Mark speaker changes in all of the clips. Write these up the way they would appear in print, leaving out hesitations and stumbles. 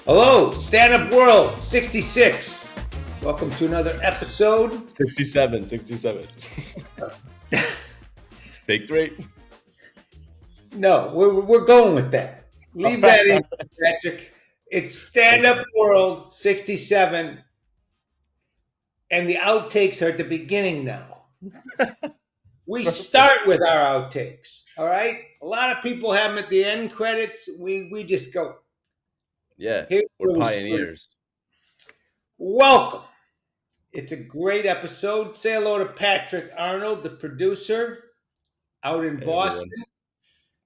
Speaker 1: Hello, Stand Up World 66. Welcome to another episode.
Speaker 2: 67. Big three.
Speaker 1: No, we're going with that. Leave that in, Patrick. It's Stand Up World 67, and the outtakes are at the beginning now. We start with our outtakes, all right? A lot of people have them at the end credits. We just go.
Speaker 2: Yeah,
Speaker 1: Here's
Speaker 2: we're
Speaker 1: where we
Speaker 2: pioneers.
Speaker 1: Welcome. It's a great episode. Say hello to Patrick Arnold, the producer, out in Boston,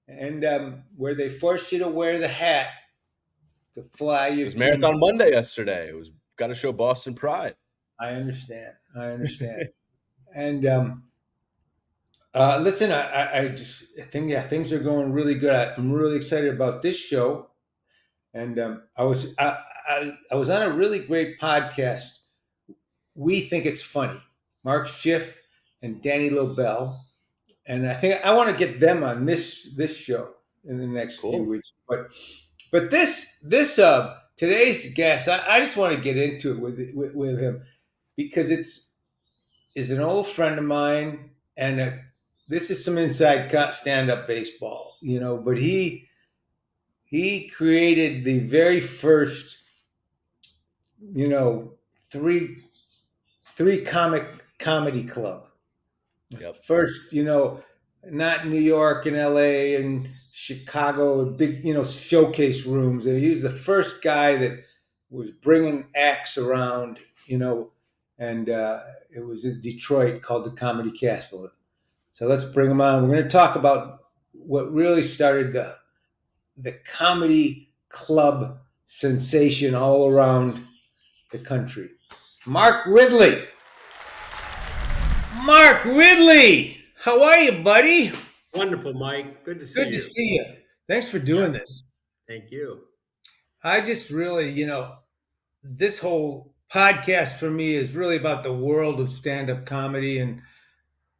Speaker 1: and where they force you to wear the hat to fly your
Speaker 2: It was
Speaker 1: team.
Speaker 2: Marathon Monday yesterday. It was got to show Boston pride.
Speaker 1: I understand. And listen, I think things are going really good. I'm really excited about this show, and I was on a really great podcast. We think it's funny. Mark Schiff and Danny Lobel, and I think I want to get them on this show in the next few weeks. But this today's guest, I just want to get into it with him because is an old friend of mine, and this is some inside stand-up baseball, But he created the very first, three comedy club.
Speaker 2: Yep.
Speaker 1: First, not New York and LA and Chicago, big, showcase rooms. And he was the first guy that was bringing acts around, and it was in Detroit called the Comedy Castle. So let's bring him on. We're going to talk about what really started the comedy club sensation all around the country. Mark Ridley. Mark Ridley, how are you, buddy?
Speaker 3: Wonderful, Mike. Good to see you.
Speaker 1: Good to see you. Thanks for doing this.
Speaker 3: Thank you.
Speaker 1: I just really, this whole podcast for me is really about the world of stand-up comedy and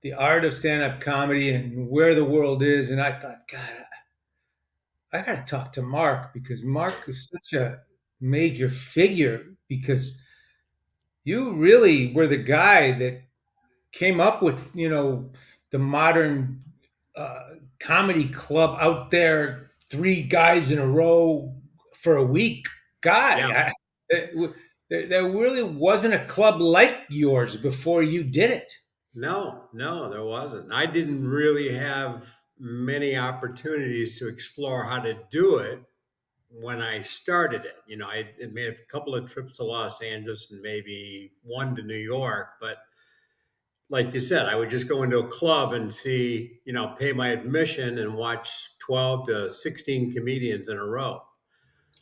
Speaker 1: the art of stand-up comedy and where the world is. And I thought, God, I got to talk to Mark because Mark is such a major figure because you really were the guy that came up with, the modern comedy club out there, three guys in a row for a week guy. Yeah. There really wasn't a club like yours before you did it.
Speaker 3: No, there wasn't. I didn't really have many opportunities to explore how to do it when I started it. I made a couple of trips to Los Angeles and maybe one to New York, but like you said, I would just go into a club and see, pay my admission and watch 12 to 16 comedians in a row.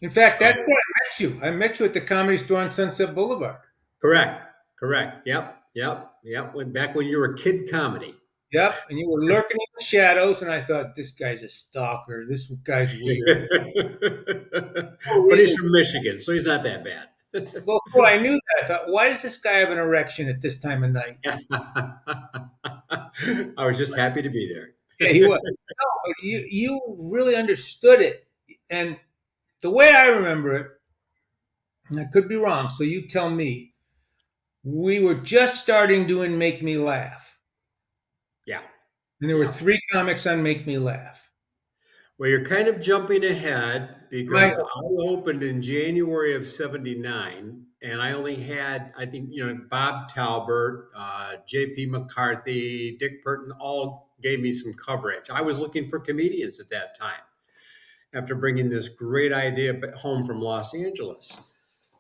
Speaker 1: In fact, that's where I met you. I met you at the Comedy Store on Sunset Boulevard.
Speaker 3: Correct. Yep. Back when you were Kid Comedy.
Speaker 1: Yep, and you were lurking in the shadows, and I thought, this guy's a stalker. This guy's weird.
Speaker 3: But he's from Michigan, so he's not that bad.
Speaker 1: Well, I knew that. I thought, why does this guy have an erection at this time of night?
Speaker 3: I was just happy to be there.
Speaker 1: Yeah, he was. No, but you really understood it. And the way I remember it, and I could be wrong, so you tell me, we were just starting doing Make Me Laugh.
Speaker 3: Yeah.
Speaker 1: And there were three comics on Make Me Laugh.
Speaker 3: Well, you're kind of jumping ahead because I opened in January of 79, and I only had, I think, Bob Talbert, J.P. McCarthy, Dick Burton, all gave me some coverage. I was looking for comedians at that time after bringing this great idea home from Los Angeles.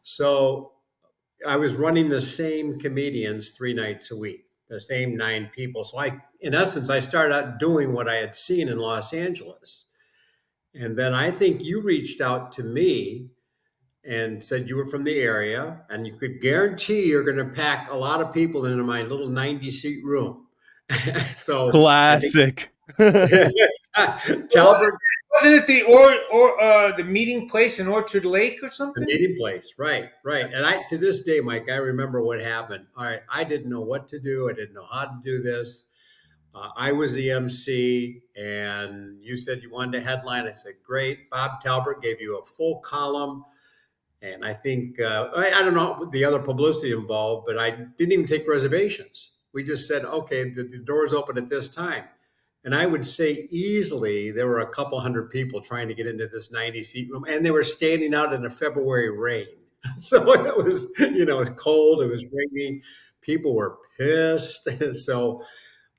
Speaker 3: So I was running the same comedians 3 nights a week, the same 9 people. So in essence, I started out doing what I had seen in Los Angeles. And then I think you reached out to me and said you were from the area and you could guarantee you're going to pack a lot of people into my little 90-seat room. So
Speaker 2: classic.
Speaker 3: Talbert.
Speaker 1: Wasn't it the meeting place in Orchard Lake or something?
Speaker 3: The meeting place, right. And to this day, Mike, I remember what happened. All right, I didn't know what to do. I didn't know how to do this. I was the MC, and you said you wanted to headline. I said, great. Bob Talbert gave you a full column. And I think, I don't know the other publicity involved, but I didn't even take reservations. We just said, okay, the doors open at this time. And I would say easily there were a couple hundred people trying to get into this 90-seat room, and they were standing out in a February rain. So it was, it was cold, it was rainy, people were pissed. So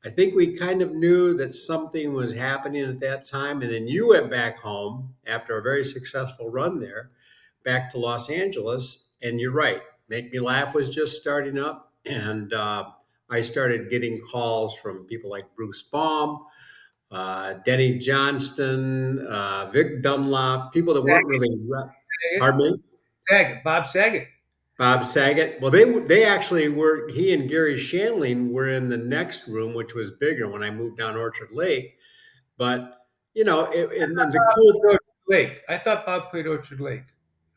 Speaker 3: I think we kind of knew that something was happening at that time. And then you went back home after a very successful run there, back to Los Angeles. And you're right, Make Me Laugh was just starting up. And I started getting calls from people like Bruce Baum, Denny Johnston, Vic Dunlop, people that weren't really, pardon me?
Speaker 1: Bob Saget.
Speaker 3: Bob Saget. Well, they actually were. He and Gary Shandling were in the next room, which was bigger when I moved down Orchard Lake. But and the cool
Speaker 1: Orchard Lake. I thought Bob played Orchard Lake.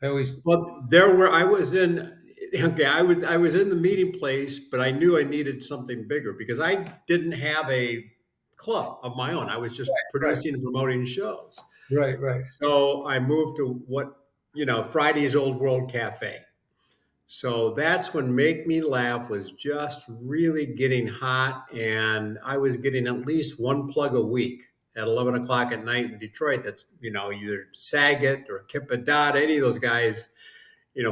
Speaker 1: I always.
Speaker 3: Well, there were. I was in. Okay, I was in the meeting place, but I knew I needed something bigger because I didn't have a club of my own. I was just producing and promoting shows.
Speaker 1: Right, right.
Speaker 3: So I moved to Friday's Old World Cafe. So that's when Make Me Laugh was just really getting hot, and I was getting at least one plug a week at 11 o'clock at night in Detroit. That's either Saget or Kip Haddad, any of those guys.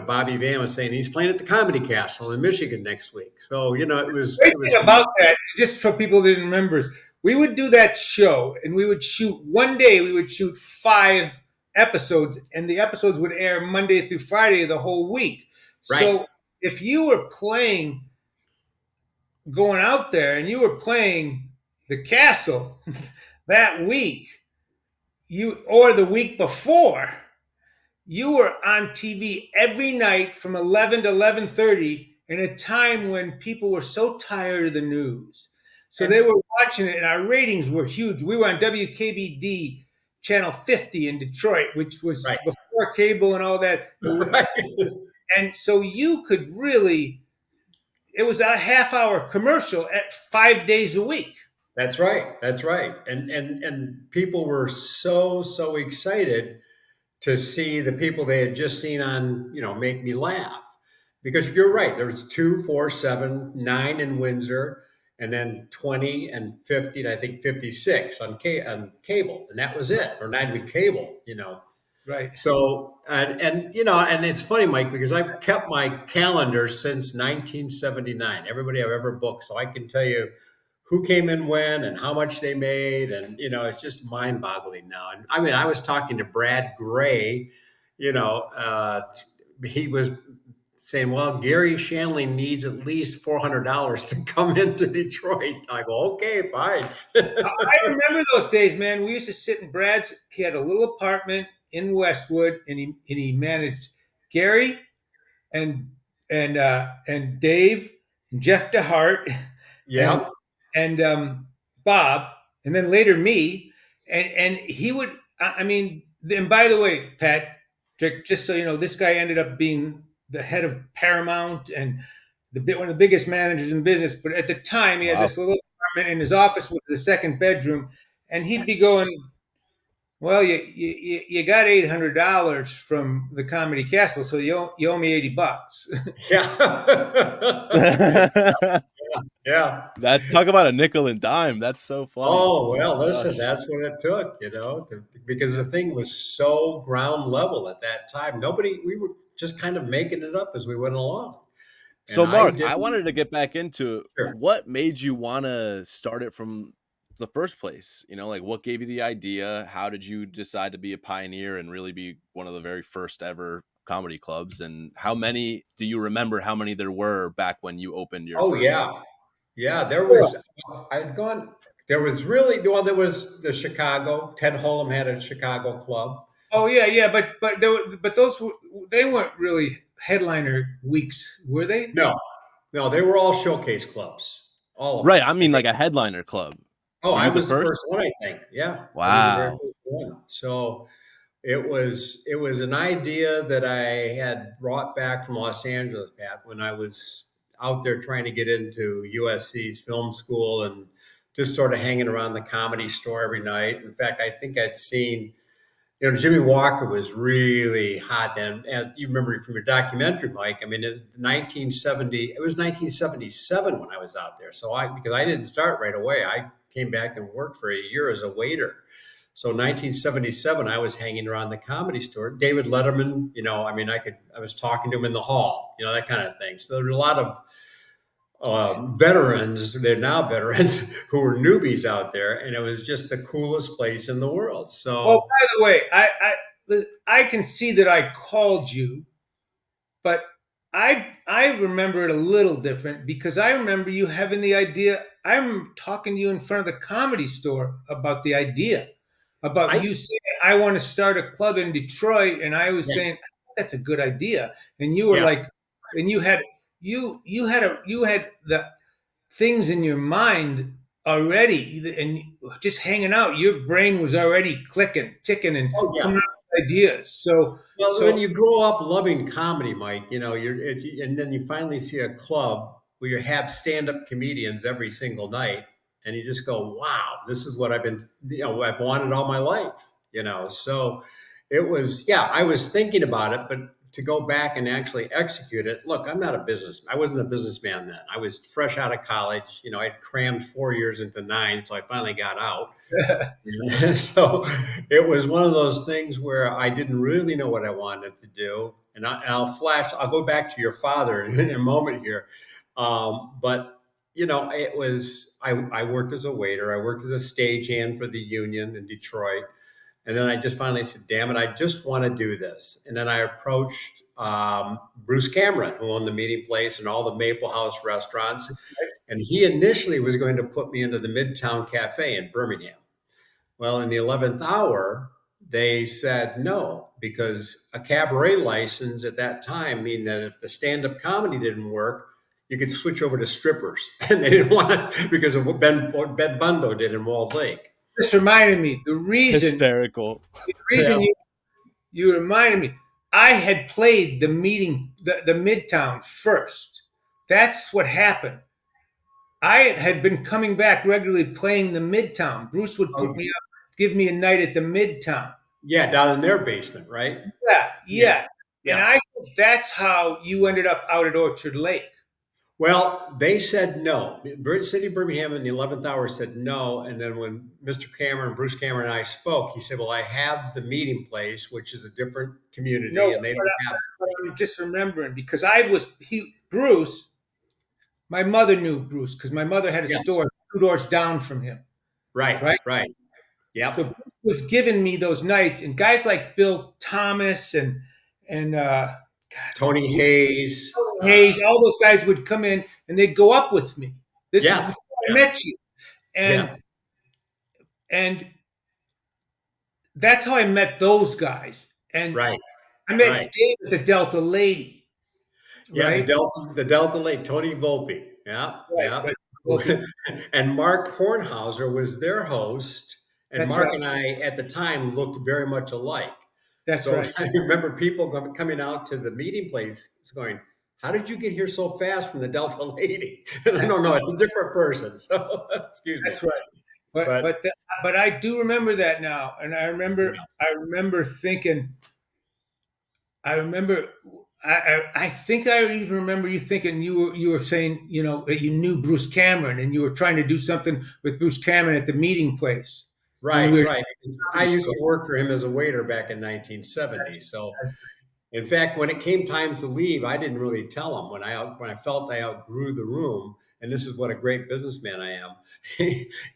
Speaker 3: Bobby Van was saying he's playing at the Comedy Castle in Michigan next week. So it was.
Speaker 1: Great thing about that, just for people that didn't remember, we would do that show, and we would shoot one day. We would shoot 5 episodes, and the episodes would air Monday through Friday the whole week.
Speaker 3: Right.
Speaker 1: So if you were going out there and you were playing the Castle that week, or the week before, you were on TV every night from 11 to 11:30 in a time when people were so tired of the news. So they were watching it, and our ratings were huge. We were on WKBD channel 50 in Detroit, which was before cable and all that.
Speaker 3: Right.
Speaker 1: And so you could really, it was a half-hour commercial at 5 days a week.
Speaker 3: That's right. That's right. And people were so excited to see the people they had just seen on, Make Me Laugh. Because you're right. There was 2, 4, 7, 9 in Windsor, and then 20 and 50, and I think 56 on cable. And that was it, or 9 with cable,
Speaker 1: Right.
Speaker 3: So, and it's funny, Mike, because I've kept my calendar since 1979, everybody I've ever booked. So I can tell you who came in when and how much they made. And, it's just mind boggling now. And I mean, I was talking to Brad Gray, he was saying, well, Gary Shandling needs at least $400 to come into Detroit. I go, okay, fine.
Speaker 1: I remember those days, man. We used to sit in Brad's. He had a little apartment in Westwood, and he managed Gary and Dave, and Jeff DeHart, and Bob, and then later me, and he would. I mean, and by the way, Pat, just so you know, this guy ended up being the head of Paramount and one of the biggest managers in the business. But at the time, he had this little apartment, and his office was the second bedroom, and he'd be going, well, you got $800 from the Comedy Castle, so you owe me $80.
Speaker 3: Yeah.
Speaker 2: That's talk about a nickel and dime. That's so funny.
Speaker 3: Oh, well, listen, that's what it took, because the thing was so ground level at that time. We were just kind of making it up as we went along.
Speaker 2: So, Mark, I wanted to get back into
Speaker 3: Sure.
Speaker 2: What made you want to start it from the first place? What gave you the idea? How did you decide to be a pioneer and really be one of the very first ever comedy clubs? And do you remember how many there were back when you opened your first
Speaker 3: yeah. Yeah, there was, there was the Chicago, Ted Holm had a Chicago club.
Speaker 1: Oh yeah, but they weren't really headliner weeks, were they?
Speaker 3: No, they were all showcase clubs. All of
Speaker 2: right.
Speaker 3: them.
Speaker 2: I mean, like a headliner club.
Speaker 3: Oh, I was the first one, I think. Yeah.
Speaker 2: Wow.
Speaker 3: I was the very first one. So it was an idea that I had brought back from Los Angeles, Pat, when I was out there trying to get into USC's film school and just sort of hanging around the Comedy Store every night. In fact, I think I'd seen Jimmy Walker was really hot then. And you remember from your documentary, Mike. I mean, it was 1970. It was 1977 when I was out there. So because I didn't start right away, I came back and worked for a year as a waiter. So 1977, I was hanging around the Comedy Store. David Letterman, I mean, I was talking to him in the hall, that kind of thing. So there were a lot of veterans, they're now veterans, who were newbies out there, and it was just the coolest place in the world.
Speaker 1: Oh,
Speaker 3: So
Speaker 1: by the way, I can see that I called you, but I remember it a little different because I remember you having the idea. I'm talking to you in front of the Comedy Store about the idea, about
Speaker 3: I,
Speaker 1: you saying I want to start a club in Detroit, and I was
Speaker 3: yeah,
Speaker 1: saying that's a good idea, and you were
Speaker 3: yeah.
Speaker 1: like, and you had the things in your mind already, and just hanging out, your brain was already clicking, ticking, and
Speaker 3: Oh,
Speaker 1: coming
Speaker 3: yeah.
Speaker 1: up with ideas.
Speaker 3: Well, when
Speaker 1: So
Speaker 3: you grow up loving comedy, Mike, and then you finally see a club where you have stand-up comedians every single night, and you just go, "Wow, this is what I've wanted all my life." So it was, yeah, I was thinking about it, but to go back and actually execute it. Look, I wasn't a businessman then. I was fresh out of college. I'd crammed 4 years into 9, so I finally got out. So it was one of those things where I didn't really know what I wanted to do. And I'll go back to your father in a moment here. But, I worked as a waiter, I worked as a stagehand for the union in Detroit. And then I just finally said, damn it, I just want to do this. And then I approached Bruce Cameron, who owned the Meeting Place and all the Maple House restaurants. And he initially was going to put me into the Midtown Cafe in Birmingham. Well, in the 11th hour, they said no, because a cabaret license at that time mean that if the stand-up comedy didn't work, you could switch over to strippers. And they didn't want to, because of what Ben Bundo did in Walled Lake.
Speaker 1: this reminded me
Speaker 2: Hysterical.
Speaker 1: the
Speaker 3: Yeah.
Speaker 1: reason you reminded me, I had played the Midtown first. That's what happened. I had been coming back regularly playing the Midtown. Bruce would put me up, give me a night at the Midtown.
Speaker 3: Yeah, down in their basement, right?
Speaker 1: Yeah,
Speaker 3: Yeah.
Speaker 1: yeah. And
Speaker 3: Yeah.
Speaker 1: I think that's how you ended up out at Orchard Lake.
Speaker 3: Well, they said no. City of Birmingham in the 11th hour said no. And then when Mr. Cameron, Bruce Cameron, and I spoke, he said, well, I have the Meeting Place, which is a different community,
Speaker 1: No,
Speaker 3: and they don't have it.
Speaker 1: but I'm just remembering because Bruce, my mother knew Bruce because my mother had a
Speaker 3: Yes.
Speaker 1: store 2 doors down from him,
Speaker 3: Right,
Speaker 1: right?
Speaker 3: right.
Speaker 1: So
Speaker 3: Yep.
Speaker 1: Bruce was giving me those nights, and guys like Bill Thomas and
Speaker 3: Tony Hayes.
Speaker 1: Hayes, all those guys would come in and they'd go up with me. This is
Speaker 3: Yeah.
Speaker 1: before I
Speaker 3: Yeah.
Speaker 1: met you,
Speaker 3: Yeah.
Speaker 1: and that's how I met those guys. And
Speaker 3: Right.
Speaker 1: I met
Speaker 3: Right.
Speaker 1: David, the Delta Lady,
Speaker 3: Yeah. The
Speaker 1: right?
Speaker 3: Delta Lake, Tony Volpe. Yeah.
Speaker 1: Right,
Speaker 3: Yeah.
Speaker 1: right. Okay,
Speaker 3: And Mark Kornhauser was their host. And
Speaker 1: that's
Speaker 3: Mark
Speaker 1: right.
Speaker 3: and I at the time looked very much alike.
Speaker 1: That's
Speaker 3: So
Speaker 1: right.
Speaker 3: I remember people coming out to the Meeting Place going, how did you get here so fast from the Delta Lady? And I don't know, it's a different person. So excuse me.
Speaker 1: That's right. But
Speaker 3: But
Speaker 1: but the, but I do remember that now, and
Speaker 3: yeah,
Speaker 1: I remember thinking. I remember. I think I even remember you thinking you were saying that you knew Bruce Cameron and you were trying to do something with Bruce Cameron at the Meeting Place when we
Speaker 3: right,
Speaker 1: were.
Speaker 3: right. Because I used to work for him as a waiter back in 1970. So in fact, when it came time to leave, I didn't really tell him when I felt I outgrew the room. And this is what a great businessman I am.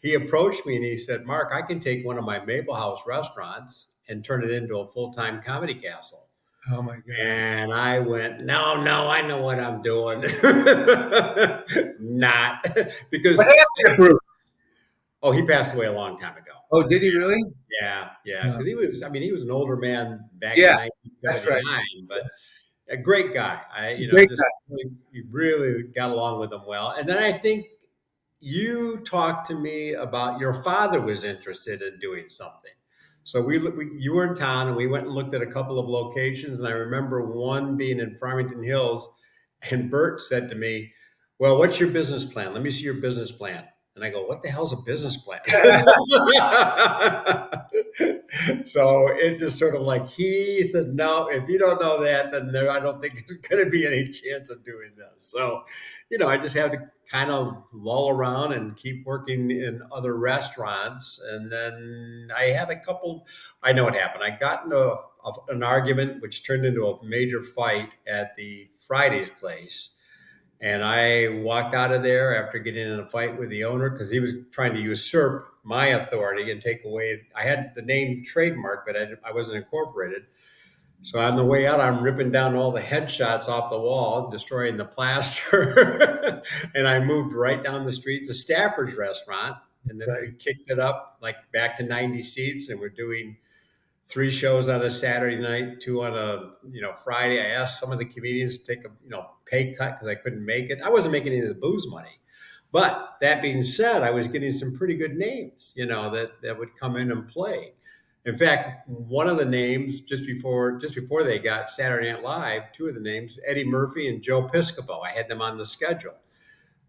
Speaker 3: He approached me and he said, "Mark, I can take one of my Maple House restaurants and turn it into a full-time comedy castle."
Speaker 1: Oh my God!
Speaker 3: And I went, no, no, I know what I'm doing. Not because,
Speaker 1: What happened to Bruce?
Speaker 3: oh, he passed away a long time ago.
Speaker 1: Oh, did he really?
Speaker 3: Yeah, yeah.
Speaker 1: No.
Speaker 3: Because he was an older man back in
Speaker 1: Yeah, that's right.
Speaker 3: 1979, but a great guy.
Speaker 1: Great
Speaker 3: Just
Speaker 1: guy.
Speaker 3: you really got along with him well. And then I think you talked to me about your father was interested in doing something. So you were in town and we went and looked at a couple of locations. And I remember one being in Farmington Hills. And Bert said to me, well, what's your business plan? Let me see your business plan. And I go, what the hell's a business plan? So it just sort of like, he said, no, if you don't know that, then I don't think there's going to be any chance of doing this. So, I just had to kind of lull around and keep working in other restaurants. And then I had I know what happened. I got into an argument, which turned into a major fight at the Friday's place. And I walked out of there after getting in a fight with the owner because he was trying to usurp my authority and take away. I had the name trademark, but I wasn't incorporated. So on the way out, I'm ripping down all the headshots off the wall, destroying the plaster. And I moved right down the street to Stafford's restaurant. And then we kicked it up like back to 90 seats. And we're doing 3 shows on a Saturday night, 2 on a Friday. I asked some of the comedians to take a pay cut because I couldn't make it. I wasn't making any of the booze money, but that being said, I was getting some pretty good names, that would come in and play. In fact, one of the names just before they got Saturday Night Live, 2 of the names, Eddie Murphy and Joe Piscopo, I had them on the schedule.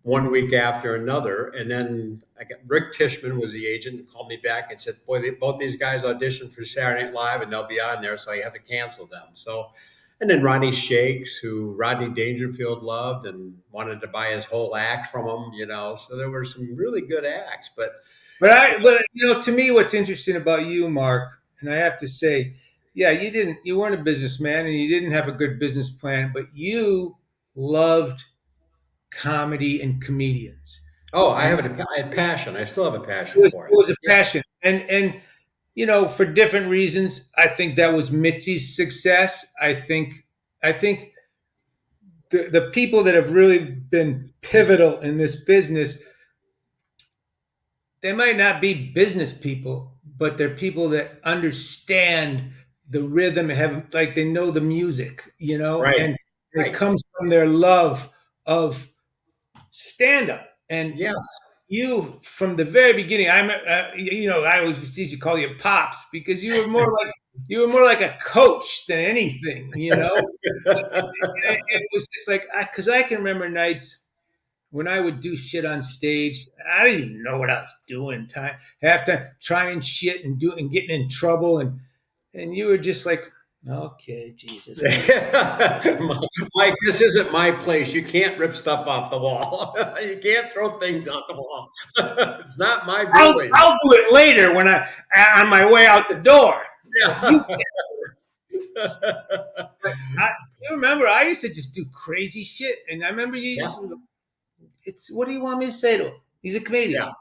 Speaker 3: One week after another. And then Rick Tishman was the agent and called me back and said, boy, both these guys auditioned for Saturday Night Live and they'll be on there. So I have to cancel them. So, and then Ronnie Shakes, who Rodney Dangerfield loved and wanted to buy his whole act from him, so there were some really good acts, but
Speaker 1: to me, what's interesting about you, Mark, and I have to say, yeah, you weren't a businessman and you didn't have a good business plan, but you loved comedy and comedians.
Speaker 3: Oh, I had passion. I still have a passion for it.
Speaker 1: It was a passion. And for different reasons, I think that was Mitzi's success. I think the people that have really been pivotal in this business, they might not be business people, but they're people that understand the rhythm and they know the music,
Speaker 3: Right.
Speaker 1: And it comes from their love of stand-up. And
Speaker 3: yes,
Speaker 1: you from the very beginning, I always used to call you Pops because you were more like a coach than anything, it was just like, because I can remember nights when I would do shit on stage. I didn't even know what I was doing. Half time trying shit and getting in trouble, and you were just like, okay, Jesus.
Speaker 3: Mike, this isn't my place. You can't rip stuff off the wall. You can't throw things out the wall. It's not my building.
Speaker 1: I'll do it later when on my way out the door.
Speaker 3: Yeah.
Speaker 1: You remember, I used to just do crazy shit, and I remember you just. It's what do you want me to say to him? He's a comedian.
Speaker 3: Yeah.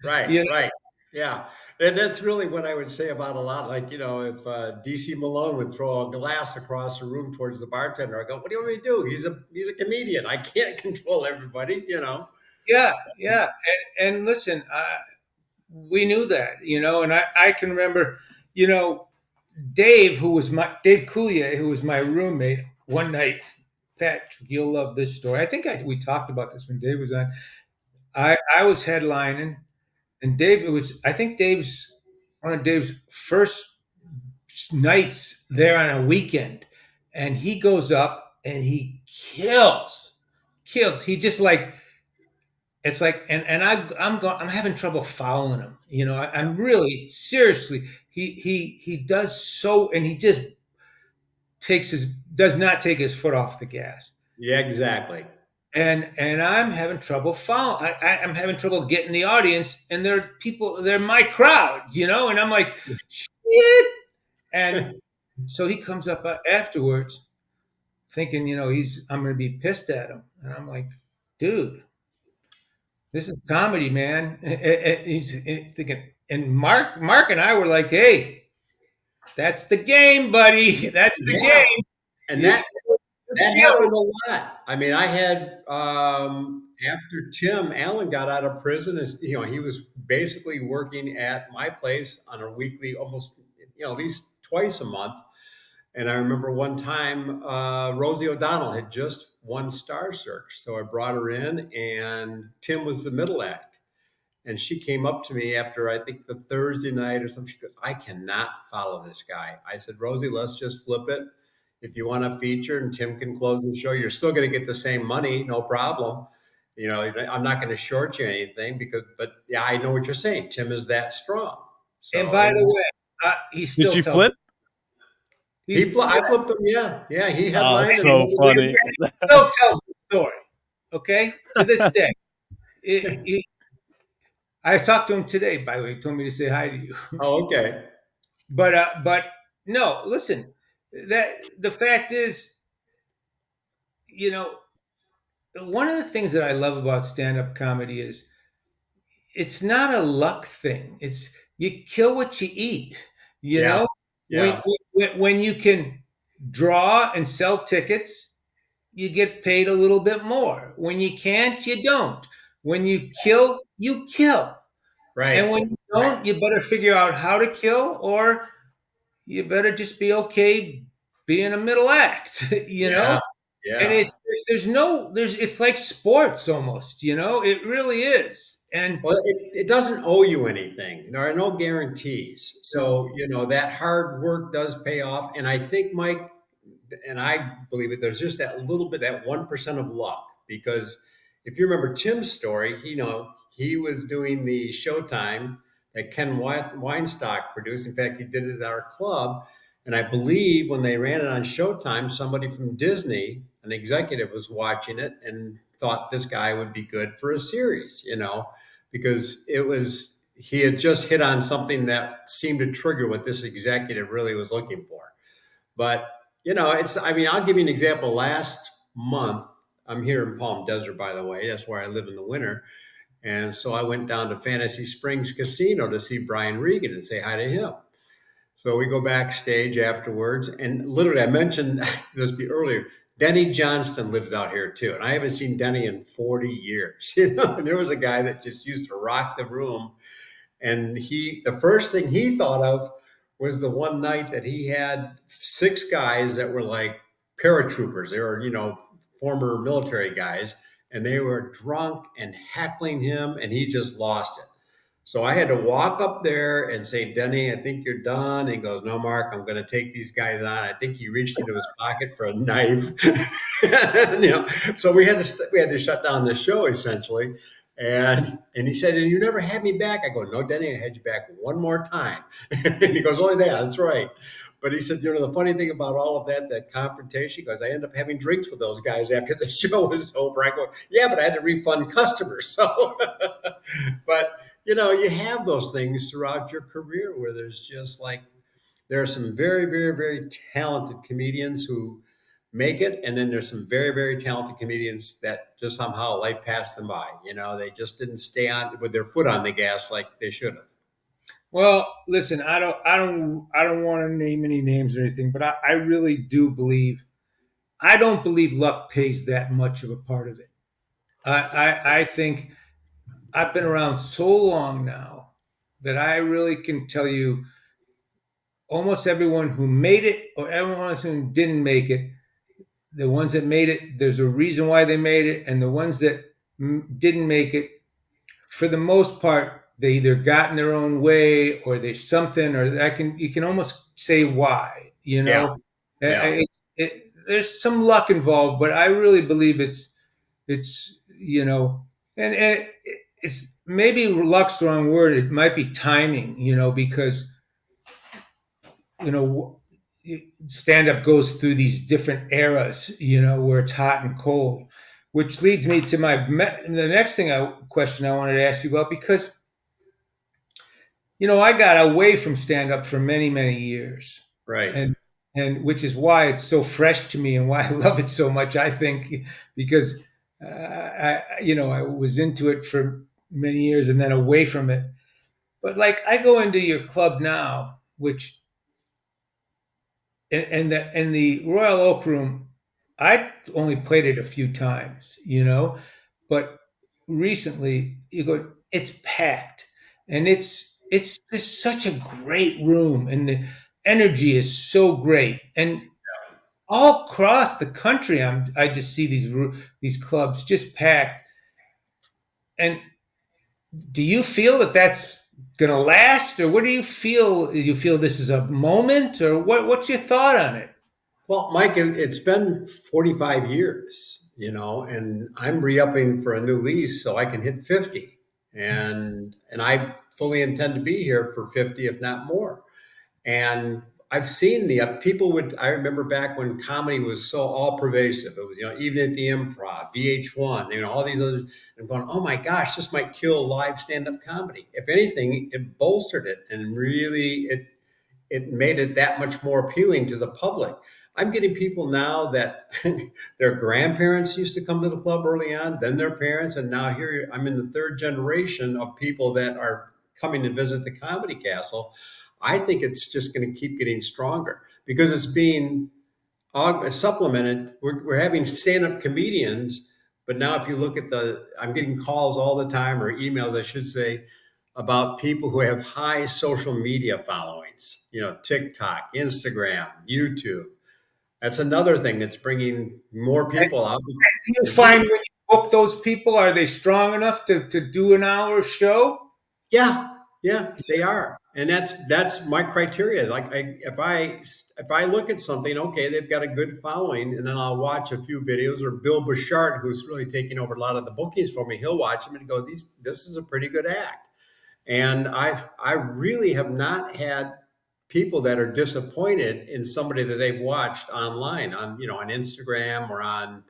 Speaker 3: Right. Right. Yeah. And that's really what I would say about a lot. Like, if DC Malone would throw a glass across the room towards the bartender, I go, what do you want me to do? He's a comedian. I can't control everybody,
Speaker 1: Yeah. Yeah. And listen, we knew that, and I can remember, Dave Coulier, who was my roommate one night. Patrick, you'll love this story. I think we talked about this when Dave was on. I was headlining, and I think Dave's one of Dave's first nights there on a weekend, and he goes up and he kills. He just it's like, and I'm having trouble following him. I'm really seriously. He does so, and he just does not take his foot off the gas.
Speaker 3: Yeah, exactly.
Speaker 1: And I'm having trouble following. I'm having trouble getting the audience, and they're my crowd, and I'm like, shit. And so he comes up afterwards thinking, I'm going to be pissed at him. And I'm like, dude, this is comedy, man. He's thinking, and Mark and I were like, hey, that's the game, buddy. That's the game.
Speaker 3: And that happened a lot. I mean, I had after Tim Allen got out of prison, he was basically working at my place on a weekly, almost at least twice a month. And I remember one time Rosie O'Donnell had just won Star Search, so I brought her in, and Tim was the middle act. And she came up to me after, I think, the Thursday night or something. She goes, I cannot follow this guy. I said, Rosie, let's just flip it. If you want a feature and Tim can close the show, you're still going to get the same money, no problem. I'm not going to short you anything but yeah, I know what you're saying. Tim is that strong.
Speaker 1: And
Speaker 3: So
Speaker 1: by the way, he
Speaker 2: Did
Speaker 1: still
Speaker 2: you
Speaker 1: tells
Speaker 2: flip?
Speaker 1: he's
Speaker 3: I flipped him. Yeah. Yeah. He
Speaker 2: Oh,
Speaker 3: headlined
Speaker 2: it's
Speaker 3: and
Speaker 2: so funny.
Speaker 1: still tells the story. Okay, to this day. I talked to him today. By the way, he told me to say hi to you.
Speaker 3: oh, okay.
Speaker 1: But no, listen. That the fact is, you know, one of the things that I love about stand-up comedy is it's not a luck thing. It's you kill what you eat. You
Speaker 3: Yeah.
Speaker 1: know,
Speaker 3: Yeah.
Speaker 1: when you can draw and sell tickets, you get paid a little bit more. When you can't, you don't. When you kill, you kill. And
Speaker 3: Right.
Speaker 1: when you don't, you better figure out how to kill, or you better just be okay being a middle act, you
Speaker 3: Yeah.
Speaker 1: know? And
Speaker 3: Yeah.
Speaker 1: there's it's like sports almost, you know? It really is. And
Speaker 3: Well, it doesn't owe you anything. There are no guarantees.
Speaker 1: no,
Speaker 3: So, that hard work does pay off. And I think, Mike, and I believe it, there's just that little bit, that 1% of luck. Because if you remember Tim's story, he was doing the Showtime that Ken Weinstock produced. In fact, he did it at our club. And I believe when they ran it on Showtime, somebody from Disney, an executive, was watching it and thought this guy would be good for a series, because he had just hit on something that seemed to trigger what this executive really was looking for. But I'll give you an example. Last month, I'm here in Palm Desert, by the way. That's where I live in the winter. And so I went down to Fantasy Springs Casino to see Brian Regan and say hi to him. So we go backstage afterwards, and literally, I mentioned this earlier. Denny Johnston lives out here too, and I haven't seen Denny in 40 years. And there was a guy that just used to rock the room, and the first thing he thought of was the one night that he had 6 guys that were like paratroopers. They were, former military guys, and they were drunk and heckling him, and he just lost it. So I had to walk up there and say, Denny, I think you're done. And he goes, no, Mark, I'm going to take these guys on. I think he reached into his pocket for a knife. So we had to shut down the show essentially. And he said, and you never had me back. I go, no, Denny, I had you back one more time. And he goes, only that, that's right. But he said, the funny thing about all of that confrontation, he goes, I end up having drinks with those guys after the show was over. I go, yeah, but I had to refund customers. So, but you have those things throughout your career where there's just like, there are some very, very, very talented comedians who make it. And then there's some very, very talented comedians that just somehow life passed them by. They just didn't stay on with their foot on the gas like they should have.
Speaker 1: well, listen, I don't want to name any names or anything, but I really do believe I don't believe luck plays that much of a part of it. I think I've been around so long now that I really can tell you almost everyone who made it or everyone who didn't make it, the ones that made it, there's a reason why they made it, and the ones that didn't make it, for the most part, they either got in their own way or there's something, or you can almost say why.
Speaker 3: Yeah. Yeah.
Speaker 1: There's some luck involved, but I really believe it's and it's maybe luck's the wrong word. It might be timing, because you know stand up goes through these different eras, where it's hot and cold, which leads me to the next question I wanted to ask you about, because I got away from stand up for many, many years,
Speaker 3: Right.
Speaker 1: and which is why it's so fresh to me and why I love it so much. I think because I was into it for many years and then away from it. But like I go into your club now, which and the Royal Oak Room, I only played it a few times, but recently it's packed, and it's just such a great room, and the energy is so great, and all across the country, I just see these clubs just packed. And do you feel that that's going to last, or what do you feel? Do you feel this is a moment, or what's your thought on it?
Speaker 3: Well, Mike, it's been 45 years, and I'm re-upping for a new lease so I can hit 50. And I fully intend to be here for 50, if not more. And I've seen the people would. I remember back when comedy was so all pervasive. It was, even at the Improv, VH1, all these other. I'm going, oh my gosh, this might kill live stand-up comedy. If anything, it bolstered it and really it made it that much more appealing to the public. I'm getting people now that their grandparents used to come to the club early on, then their parents, and now here I'm in the third generation of people that are coming to visit the Comedy Castle. I think it's just going to keep getting stronger because it's being supplemented. We're having stand-up comedians, but now if you look at I'm getting calls all the time, or emails, I should say, about people who have high social media followings, TikTok, Instagram, YouTube. That's another thing that's bringing more people out.
Speaker 1: Do you find when you book those people, are they strong enough to do an hour show?
Speaker 3: Yeah, they are, and that's my criteria. Like, if I look at something, okay, they've got a good following, and then I'll watch a few videos. Or Bill Bouchard, who's really taking over a lot of the bookings for me, he'll watch them and go, this is a pretty good act. And I really have not had people that are disappointed in somebody that they've watched online on Instagram or on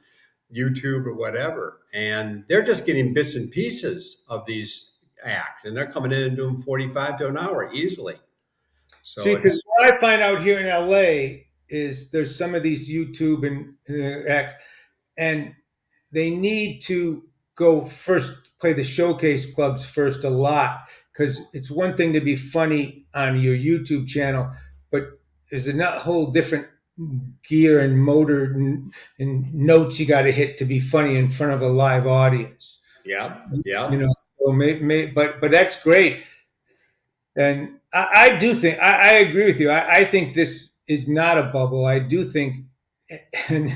Speaker 3: YouTube or whatever. And they're just getting bits and pieces of these acts, and they're coming in and doing 45 to an hour easily. So
Speaker 1: See, because what I find out here in LA is there's some of these YouTube and acts, and they need to go first, play the showcase clubs first a lot, because it's one thing to be funny on your YouTube channel, but there's a whole different gear and motor and notes you got to hit to be funny in front of a live audience.
Speaker 3: yeah.
Speaker 1: So but that's great. And I do think I agree with you. I think this is not a bubble. I do think, and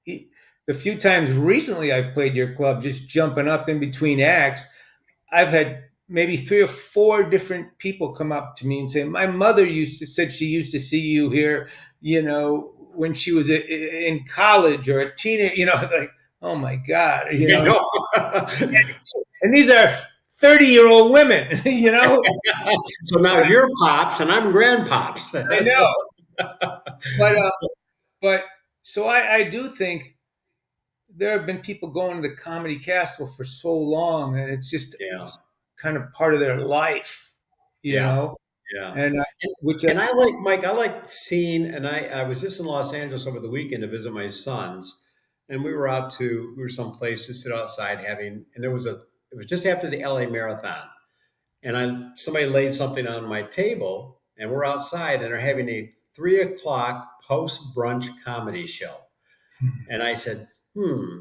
Speaker 1: the few times recently I've played your club, just jumping up in between acts, I've had maybe 3 or 4 different people come up to me and say, "My mother said she used to see you here, when she was in college or a teenager." Like, oh my God, and these are 30-year-old women,
Speaker 3: So now you're pops and I'm grandpops.
Speaker 1: I know. But so I do think there have been people going to the Comedy Castle for so long, and it's just kind of part of their life,
Speaker 3: Yeah.
Speaker 1: And
Speaker 3: I like, Mike. I like seeing, and I was just in Los Angeles over the weekend to visit my sons, and we were someplace to sit outside and it was just after the LA Marathon, and somebody laid something on my table, and we're outside, and they're having a 3 o'clock post brunch comedy show, and I said,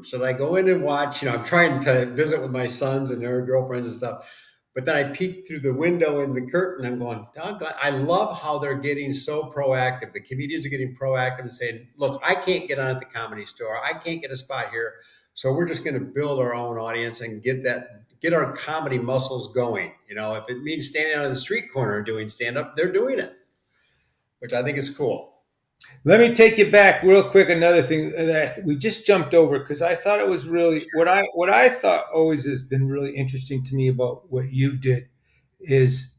Speaker 3: should I go in and watch? I'm trying to visit with my sons and their girlfriends and stuff. But then I peeked through the window in the curtain. I'm going, doggone, I love how they're getting so proactive. The comedians are getting proactive and saying, look, I can't get on at the Comedy Store. I can't get a spot here. So we're just going to build our own audience and get our comedy muscles going. If it means standing on the street corner and doing stand-up, they're doing it, which I think is cool.
Speaker 1: Let me take you back real quick. Another thing that we just jumped over, because I thought it was really what I thought always has been really interesting to me about what you did is,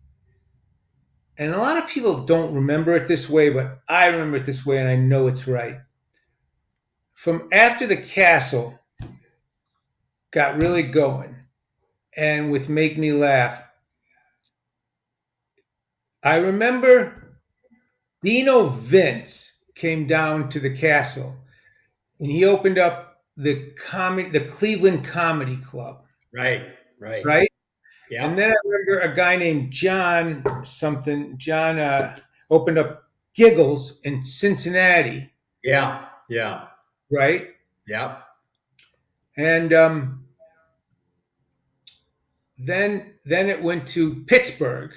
Speaker 1: and a lot of people don't remember it this way, but I remember it this way, and I know it's right. From after the Castle got really going, and with Make Me Laugh, I remember Dino Vince came down to the Castle, and he opened up the Cleveland Comedy Club.
Speaker 3: Right.
Speaker 1: Yeah. And then I remember a guy named John opened up Giggles in Cincinnati.
Speaker 3: Yeah.
Speaker 1: Right.
Speaker 3: Yeah.
Speaker 1: And then it went to Pittsburgh.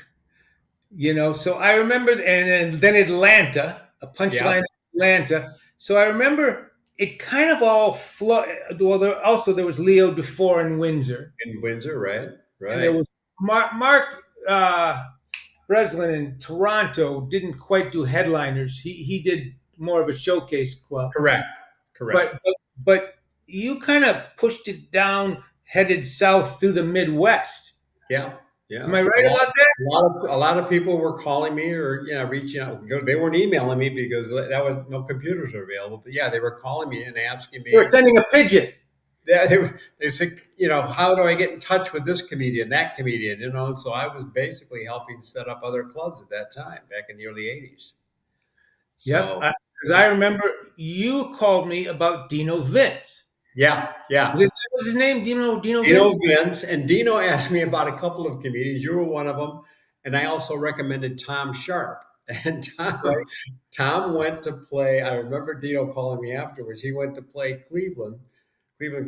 Speaker 1: So I remember, and then Atlanta, a Punchline in Atlanta. So I remember it kind of all flowed. Well, there was Leo Dufour in Windsor.
Speaker 3: Right.
Speaker 1: And there was Mark Breslin in Toronto. Didn't quite do headliners. He did more of a showcase club.
Speaker 3: Correct.
Speaker 1: But you kind of pushed it down, headed south through the Midwest.
Speaker 3: Yeah,
Speaker 1: Am
Speaker 3: yeah.
Speaker 1: I right about that?
Speaker 3: A lot of people were calling me or reaching out. They weren't emailing me because that was no computers were available. But yeah, they were calling me and asking
Speaker 1: You were
Speaker 3: me.
Speaker 1: sending a pigeon.
Speaker 3: They said, how do I get in touch with this comedian, that comedian, And so I was basically helping set up other clubs at that time, back in the early '80s.
Speaker 1: Yep,
Speaker 3: So
Speaker 1: because I remember you called me about Dino Vince.
Speaker 3: yeah, yeah.
Speaker 1: That was his name, Dino
Speaker 3: Dino
Speaker 1: Vince?
Speaker 3: Vince and Dino asked me about a couple of comedians. You were one of them, and I also recommended Tom Sharp. And
Speaker 1: Right.
Speaker 3: Tom went to play. I remember Dino calling me afterwards. He went to play Cleveland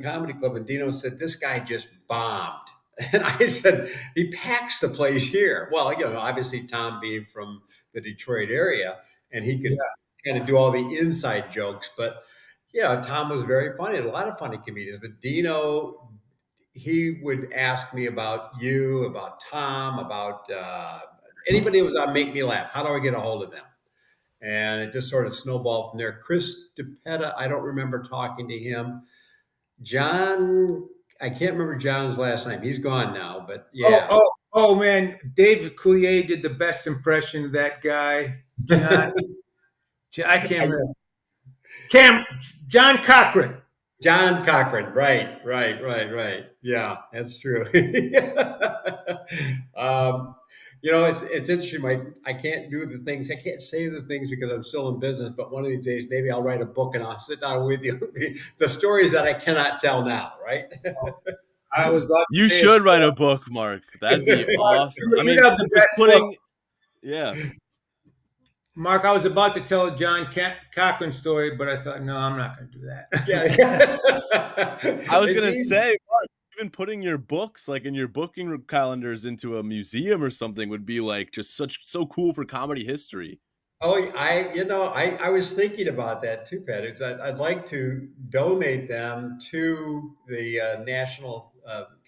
Speaker 3: Comedy Club, and Dino said this guy just bombed. And I said he packs the place here. Well, obviously Tom being from the Detroit area, and he could
Speaker 1: Yeah.
Speaker 3: kind of do all the inside jokes, but. Tom was very funny. A lot of funny comedians, but Dino, he would ask me about you, about Tom, about anybody who was on Make Me Laugh. How do I get a hold of them? And it just sort of snowballed from there. Chris DePetta, I don't remember talking to him. John, I can't remember John's last name. He's gone now, but
Speaker 1: Oh,
Speaker 3: yeah.
Speaker 1: oh man, David Coulier did the best impression of that guy. John, I can't remember. Cam, John Cochran.
Speaker 3: John Cochran, right. Yeah, that's true. um, it's interesting. I can't do the things. I can't say the things because I'm still in business. But one of these days, maybe I'll write a book and I'll sit down with you. The stories that I cannot tell now, right?
Speaker 1: I was about
Speaker 2: You
Speaker 1: to say
Speaker 2: should write a book, Mark. That'd be awesome. I mean,
Speaker 1: have the
Speaker 2: just
Speaker 1: best book.
Speaker 2: putting, yeah.
Speaker 1: Mark, I was about to tell a John Cochran story, but I thought, no, I'm not going to do that.
Speaker 3: Yeah.
Speaker 2: I was
Speaker 3: It's
Speaker 2: gonna
Speaker 3: easy.
Speaker 2: say, Mark, even putting your books like in your booking calendars into a museum or something would be like just so cool for comedy history.
Speaker 3: Oh, I was thinking about that too, Pat. I'd like to donate them to the National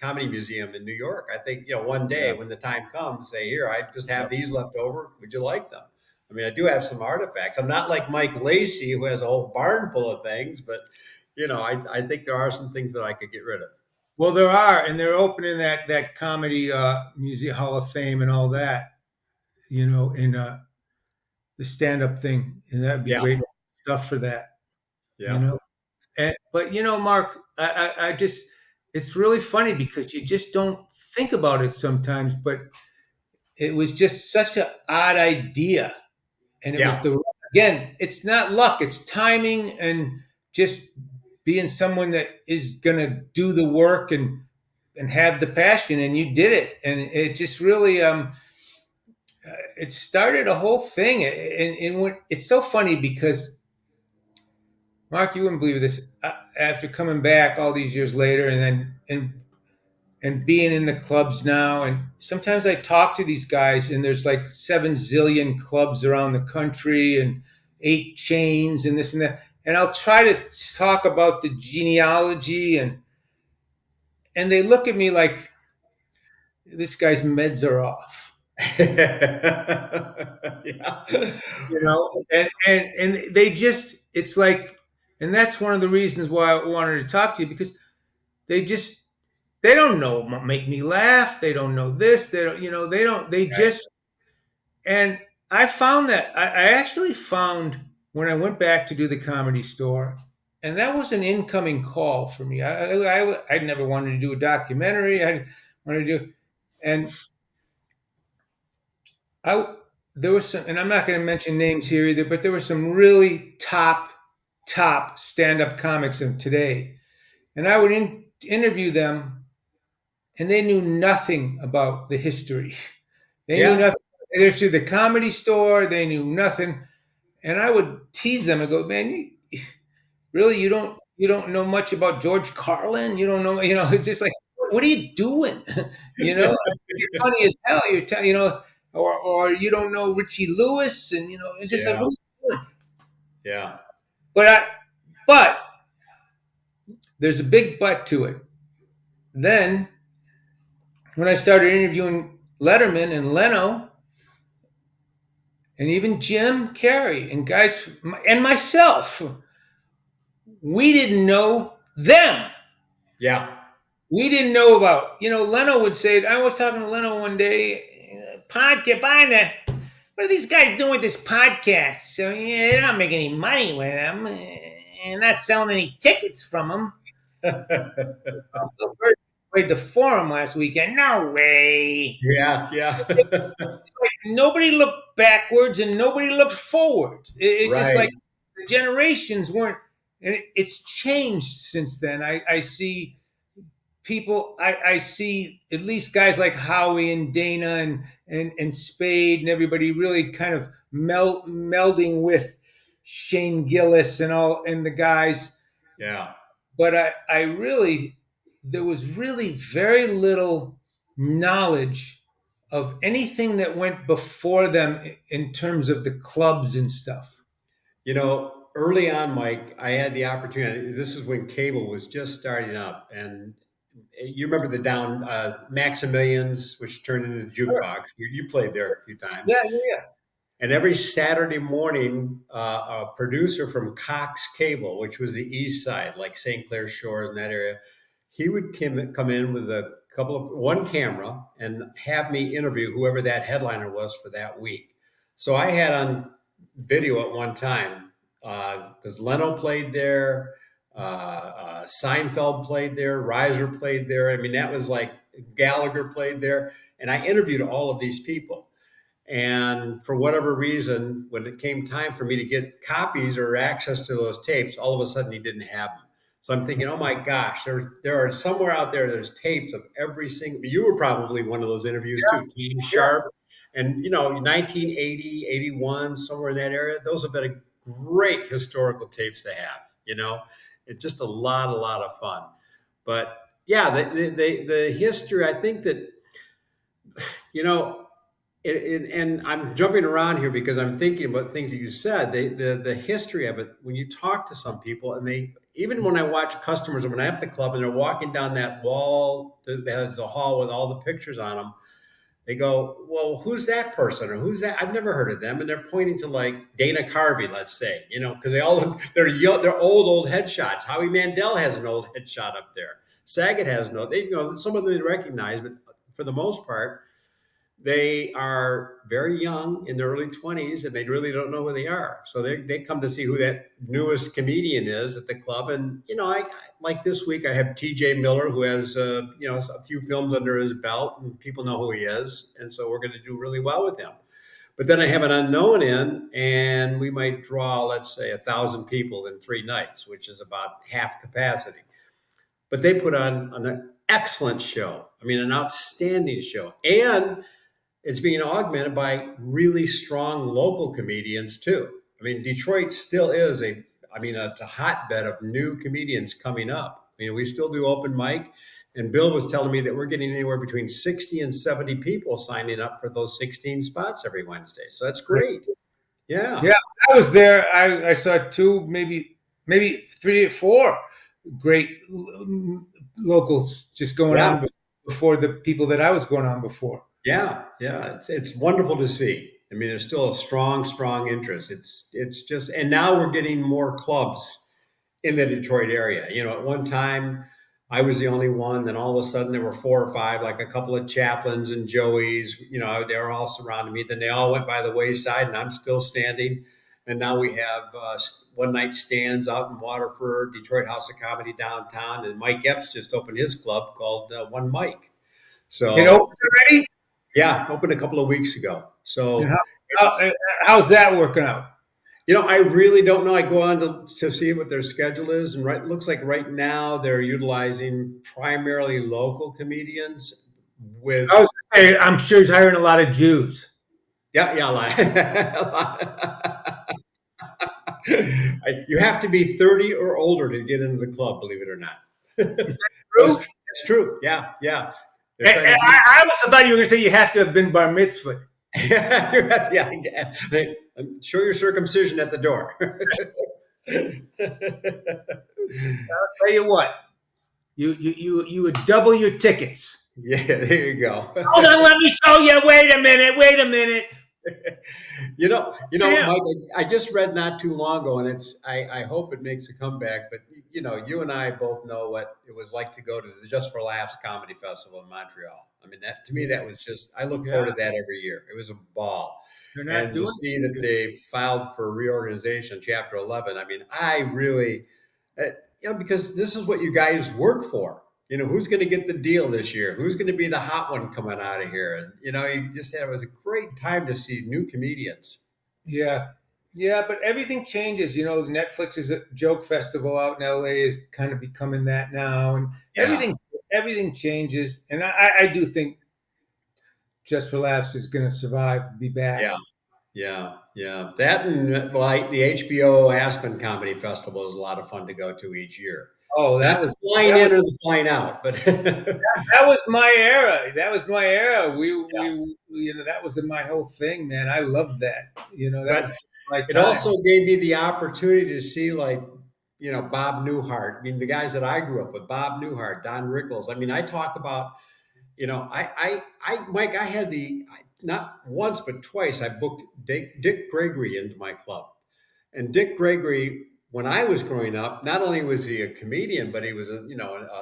Speaker 3: Comedy Museum in New York. I think, one day
Speaker 2: Yeah.
Speaker 3: when the time comes, say, here, I just have
Speaker 2: Yep.
Speaker 3: these left over. Would you like them? I mean, I do have some artifacts. I'm not like Mike Lacey, who has a whole barn full of things, but, I think there are some things that I could get rid of.
Speaker 1: Well, there are, and they're opening that comedy museum Hall of Fame and all that, in the stand up thing, and that'd be
Speaker 3: Yeah.
Speaker 1: great stuff for that, you
Speaker 3: Yeah.
Speaker 1: know. But Mark, I just it's really funny because you just don't think about it sometimes, but it was just such an odd idea, and it was
Speaker 3: Yeah.
Speaker 1: again, it's not luck, it's timing and just being someone that is going to do the work and have the passion, and you did it, and it just really it started a whole thing, and when, it's so funny because Mark, you wouldn't believe this. After coming back all these years later, and then and being in the clubs now, and sometimes I talk to these guys, and there's like 7 zillion clubs around the country, and 8 chains, and this and that, and I'll try to talk about the genealogy, and they look at me like this guy's meds are off,
Speaker 3: Yeah.
Speaker 1: and they just it's like, and that's one of the reasons why I wanted to talk to you because they just they don't know make me laugh, they don't know this, they don't they don't they just and I found that I actually found when I went back to do the Comedy Store, and that was an incoming call for me. I never wanted to do a documentary. I wanted to do, and I there was some, and I'm not going to mention names here either, but there were some really top stand up comics of today, and I would interview them, and they knew nothing about the history. They knew
Speaker 3: Yeah.
Speaker 1: nothing. They're through the Comedy Store. They knew nothing, and I would tease them and go, "Man, really, you don't know much about George Carlin. You don't know, It's just like, what are you doing? You're funny as hell. Or you don't know Richie Lewis, and it's just like,
Speaker 3: Yeah.
Speaker 1: what are you doing?
Speaker 3: Yeah.
Speaker 1: But there's a big but to it. Then when I started interviewing Letterman and Leno, and even Jim Carrey and guys and myself, we didn't know them.
Speaker 3: Yeah.
Speaker 1: We didn't know about, Leno would say, I was talking to Leno one day, podcast, what are these guys doing with this podcast? So, yeah, they're not making any money with them and not selling any tickets from them. Played the Forum last weekend. No way.
Speaker 3: Yeah.
Speaker 1: Like nobody looked backwards and nobody looked forward. It just
Speaker 3: Right.
Speaker 1: like the generations weren't, and it's changed since then. I see people. I see at least guys like Howie and Dana and Spade and everybody really kind of melding with Shane Gillis and the guys.
Speaker 3: Yeah.
Speaker 1: But I really, there was really very little knowledge of anything that went before them in terms of the clubs and stuff.
Speaker 3: Early on, Mike, I had the opportunity. This is when cable was just starting up, and you remember the down Maximilians, which turned into the
Speaker 1: Sure.
Speaker 3: jukebox. You played there a few times.
Speaker 1: Yeah.
Speaker 3: And every Saturday morning, a producer from Cox Cable, which was the east side, like St. Clair Shores and that area, he would come in with one camera and have me interview whoever that headliner was for that week. So I had on video at one time because Leno played there, Seinfeld played there, Reiser played there. I mean, that was like Gallagher played there. And I interviewed all of these people. And for whatever reason, when it came time for me to get copies or access to those tapes, all of a sudden he didn't have them. So I'm thinking, oh my gosh, there are somewhere out there, there's tapes of every single, you were probably one of those interviews too, Team Sharp. And, 1980, 81, somewhere in that area, those have been a great historical tapes to have, It's just a lot of fun. But yeah, the history, I think that, and I'm jumping around here because I'm thinking about things that you said. The history of it. When you talk to some people, and even when I watch customers, or when I'm at the club and they're walking down that wall that has a hall with all the pictures on them, they go, "Well, who's that person, or who's that? I've never heard of them." And they're pointing to like Dana Carvey, let's say, because they're young, they're old headshots. Howie Mandel has an old headshot up there. Saget has some of them they recognize, but for the most part, they are very young in their early 20s and they really don't know who they are. So they come to see who that newest comedian is at the club. And, I like this week, I have TJ Miller, who has, a few films under his belt and people know who he is. And so we're going to do really well with him. But then I have an unknown in, and we might draw, let's say, 1,000 people in 3 nights, which is about half capacity. But they put on an excellent show. I mean, an outstanding show. And it's being augmented by really strong local comedians too. I mean, Detroit still is a hotbed of new comedians coming up. We still do open mic, and Bill was telling me that we're getting anywhere between 60 and 70 people signing up for those 16 spots every Wednesday. So that's great. Yeah.
Speaker 1: Yeah, I was there. I saw 2, maybe 3 or 4 great locals just going on before the people that I was going on before.
Speaker 3: Yeah. It's wonderful to see. I mean, there's still a strong interest. It's just, and now we're getting more clubs in the Detroit area. At one time I was the only one. Then all of a sudden there were 4 or 5, like a couple of Chaplins and Joeys. They were all surrounding me. Then they all went by the wayside, and I'm still standing. And now we have one night stands out in Waterford, Detroit House of Comedy downtown, and Mike Epps just opened his club called One Mike. So
Speaker 1: it opened already?
Speaker 3: Yeah, opened a couple of weeks ago. So
Speaker 1: how's that working out?
Speaker 3: I really don't know. I go on to see what their schedule is, and it looks like right now they're utilizing primarily local comedians.
Speaker 1: I'm sure he's hiring a lot of Jews.
Speaker 3: Yeah, a lot. You have to be 30 or older to get into the club, believe it or not.
Speaker 1: Is that true?
Speaker 3: It's true. Yeah.
Speaker 1: I also thought you were going to say you have to have been bar mitzvah.
Speaker 3: Yeah. Show your circumcision at the door.
Speaker 1: I'll tell you what, you would double your tickets.
Speaker 3: Yeah, there you go.
Speaker 1: Hold on, let me show you. Wait a minute. Yeah.
Speaker 3: Mike, I just read not too long ago, and I hope it makes a comeback. But you and I both know what it was like to go to the Just for Laughs Comedy Festival in Montreal. I mean, that to me, that was just I look
Speaker 1: Yeah.
Speaker 3: forward to that every year. It was a ball,
Speaker 1: They're not
Speaker 3: and to
Speaker 1: doing
Speaker 3: see that
Speaker 1: it.
Speaker 3: they filed for reorganization, Chapter 11. I mean, I really, uh, because this is what you guys work for. Who's going to get the deal this year? Who's going to be the hot one coming out of here? And you just said it was a great time to see new comedians.
Speaker 1: Yeah. Yeah, but everything changes. Netflix's Joke Festival out in LA is kind of becoming that now, and
Speaker 3: Yeah,
Speaker 1: everything changes. And I do think Just for Laughs is going to survive, be back.
Speaker 3: yeah, yeah. That and well, the HBO Aspen Comedy Festival is a lot of fun to go to each year.
Speaker 1: Oh,
Speaker 3: Not the flying
Speaker 1: that was
Speaker 3: in or the flying out, but
Speaker 1: that was my era. That was my era.
Speaker 3: yeah.
Speaker 1: That was my whole thing, man. I loved that. That was
Speaker 3: But
Speaker 1: my
Speaker 3: it
Speaker 1: time.
Speaker 3: also gave me the opportunity to see like Bob Newhart. I mean, the guys that I grew up with, Bob Newhart, Don Rickles. I mean, I talk about Mike, I had not once but twice I booked Dick Gregory into my club. And Dick Gregory, when I was growing up, not only was he a comedian, but he was a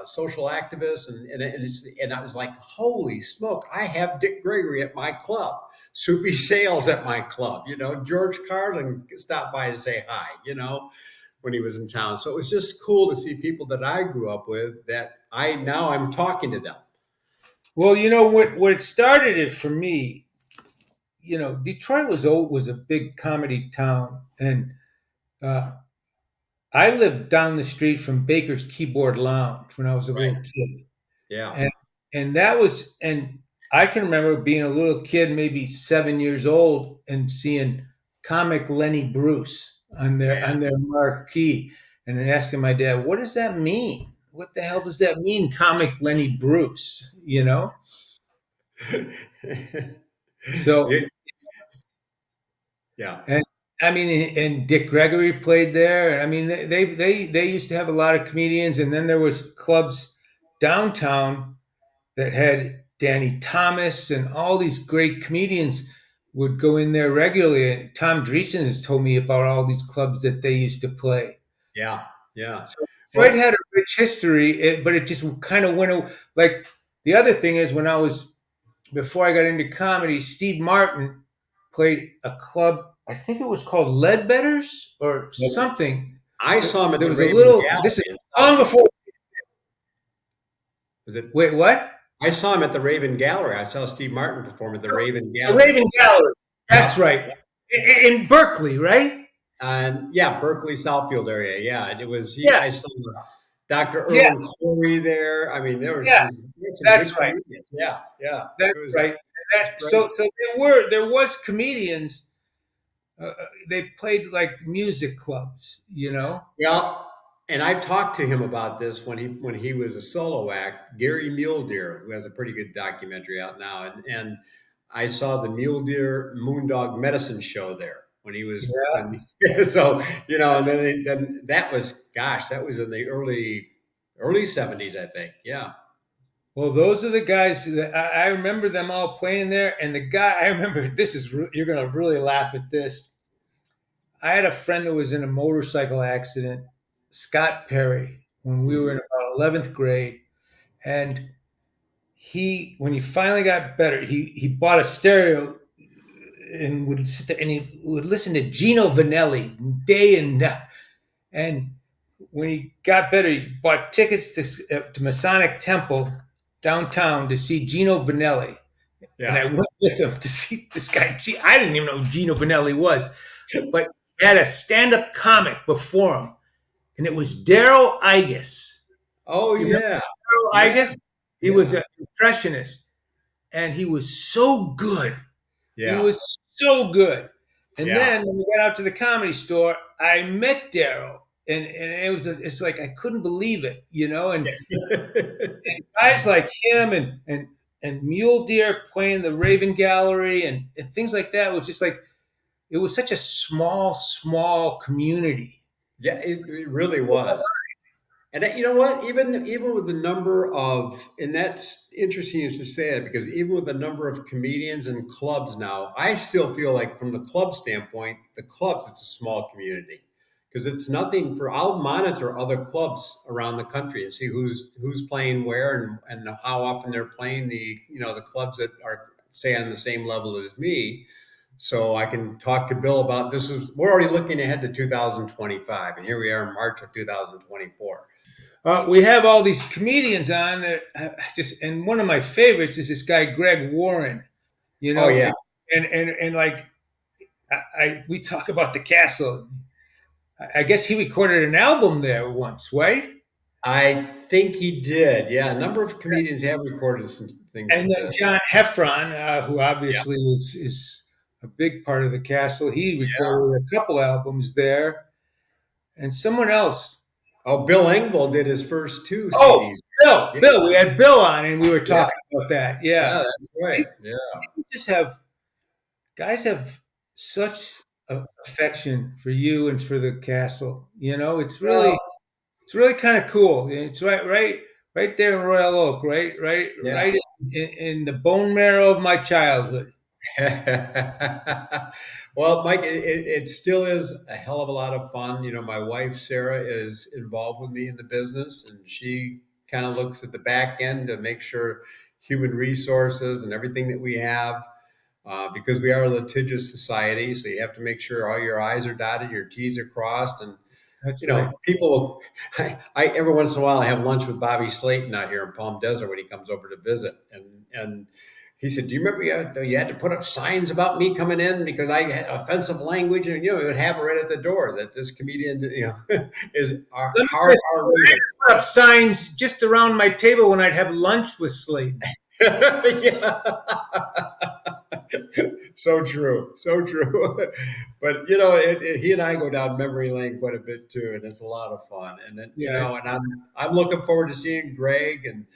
Speaker 3: social activist, and I was like, holy smoke, I have Dick Gregory at my club. Soupy Sales at my club. George Carlin stopped by to say hi. When he was in town. So it was just cool to see people that I grew up with that I'm talking to them.
Speaker 1: Well, what it started it for me. Detroit was a big comedy town, and uh, I lived down the street from Baker's Keyboard Lounge when I was a
Speaker 3: Right.
Speaker 1: little kid,
Speaker 3: Yeah.
Speaker 1: and and I can remember being a little kid, maybe 7 years old, and seeing comic Lenny Bruce
Speaker 3: Yeah.
Speaker 1: on their marquee, and then asking my dad, "What does that mean? What the hell does that mean, comic Lenny Bruce?" So,
Speaker 3: Yeah. Yeah.
Speaker 1: and I mean, and Dick Gregory played there. I mean, they used to have a lot of comedians, and then there was clubs downtown that had Danny Thomas and all these great comedians would go in there regularly. And Tom Dreesen has told me about all these clubs that they used to play.
Speaker 3: Yeah. Yeah.
Speaker 1: So Detroit
Speaker 3: Well,
Speaker 1: had a rich history, but it just kind of like the other thing is when I was before I got into comedy, Steve Martin played a club. I think it was called Ledbetter's or something.
Speaker 3: I saw him at
Speaker 1: There
Speaker 3: the
Speaker 1: was a
Speaker 3: Raven
Speaker 1: little.
Speaker 3: Gallery
Speaker 1: This is
Speaker 3: in
Speaker 1: long
Speaker 3: Southfield.
Speaker 1: before.
Speaker 3: Was it?
Speaker 1: Wait, what?
Speaker 3: I saw him at the Raven Gallery. I saw Steve Martin perform at the Raven
Speaker 1: The
Speaker 3: Gallery.
Speaker 1: Raven Gallery. That's
Speaker 3: Yeah.
Speaker 1: right. In Berkeley, right?
Speaker 3: And yeah, Berkeley, Southfield area. Yeah. And it was,
Speaker 1: Yeah,
Speaker 3: I saw Dr.
Speaker 1: yeah,
Speaker 3: Irwin Corey there. I mean,
Speaker 1: yeah.
Speaker 3: there were some
Speaker 1: That's
Speaker 3: good
Speaker 1: right.
Speaker 3: comedians. Yeah. Yeah.
Speaker 1: That's
Speaker 3: It
Speaker 1: right.
Speaker 3: was great.
Speaker 1: So there was comedians. They played like music clubs.
Speaker 3: Well, and I talked to him about this when he was a solo act, Gary Mule Deer, who has a pretty good documentary out now, and I saw the Mule Deer Moondog Medicine Show there when he was
Speaker 1: Yeah.
Speaker 3: when so and then that was that was in the early 70s, I think. Yeah,
Speaker 1: Well, those are the guys that I remember them all playing there. And the guy I remember, you're gonna really laugh at this. I had a friend that was in a motorcycle accident, Scott Perry, when we were in
Speaker 3: Mhm.
Speaker 1: about 11th grade, and when he finally got better, he bought a stereo and would sit there and he would listen to Gino Vanelli day and night. And when he got better, he bought tickets to Masonic Temple downtown to see Gino Vanelli. And I
Speaker 3: Yeah.
Speaker 1: went with him to see this guy. I didn't even know who Gino Vanelli was, but he had a stand-up comic before him, and it was Daryl Igus.
Speaker 3: Oh
Speaker 1: Do you remember
Speaker 3: yeah,
Speaker 1: Daryl
Speaker 3: yeah,
Speaker 1: Igus? He was
Speaker 3: yeah,
Speaker 1: an impressionist, and he was so good. He
Speaker 3: yeah.
Speaker 1: was so good. And
Speaker 3: Yeah.
Speaker 1: then when we got out to the comedy store, I met Daryl, and it's like I couldn't believe it. And guys like him and Mule Deer playing the Raven Gallery and things like that was just like it was such a small community.
Speaker 3: Yeah, it really was. And you know what? Even with the number of, and that's interesting you should say that, because even with the number of comedians and clubs now, I still feel like from the club standpoint, the clubs, it's a small community because it's nothing for. I'll monitor other clubs around the country and see who's playing where and how often they're playing the clubs that are say on the same level as me, so I can talk to Bill about this. We're already looking ahead to 2025, and here we are in March of 2024.
Speaker 1: We have all these comedians on that and one of my favorites is this guy Greg Warren. You
Speaker 3: Oh
Speaker 1: know,
Speaker 3: yeah,
Speaker 1: and like we talk about the castle. I guess he recorded an album there once, right?
Speaker 3: I think he did. Yeah, a number of comedians have recorded some things
Speaker 1: And
Speaker 3: with
Speaker 1: then
Speaker 3: this.
Speaker 1: John Heffron, who
Speaker 3: Yeah,
Speaker 1: obviously is a big part of the castle, he
Speaker 3: yeah.
Speaker 1: recorded a couple albums there. And someone else.
Speaker 3: Oh, Bill Engvall did his first two
Speaker 1: Oh,
Speaker 3: CDs.
Speaker 1: Bill,
Speaker 3: Yeah,
Speaker 1: Bill. We had Bill on, and we were
Speaker 3: yeah,
Speaker 1: talking about that. Yeah,
Speaker 3: yeah. That's right. Yeah.
Speaker 1: people just have guys have such affection for you and for the castle. You know,
Speaker 3: Well,
Speaker 1: it's really kind of cool. It's right there in Royal Oak,
Speaker 3: yeah.
Speaker 1: right in the bone marrow of my childhood.
Speaker 3: Well, Mike, it still is a hell of a lot of fun. My wife Sarah is involved with me in the business, and she kind of looks at the back end to make sure human resources and everything that we have, because we are a litigious society. So you have to make sure all your I's are dotted, your T's are crossed, and
Speaker 1: That's right.
Speaker 3: people. I every once in a while I have lunch with Bobby Slayton out here in Palm Desert when he comes over to visit, and he said, "Do you remember you had to put up signs about me coming in because I had offensive language, and it would have it right at the door that this comedian, is our
Speaker 1: Let me
Speaker 3: hard
Speaker 1: just
Speaker 3: R
Speaker 1: put up signs just around my table when I'd have lunch with Slayton.
Speaker 3: Yeah. So true, so true. But he and I go down memory lane quite a bit too, and it's a lot of fun. And then
Speaker 1: Yeah, it's
Speaker 3: and I'm looking forward to seeing Greg, and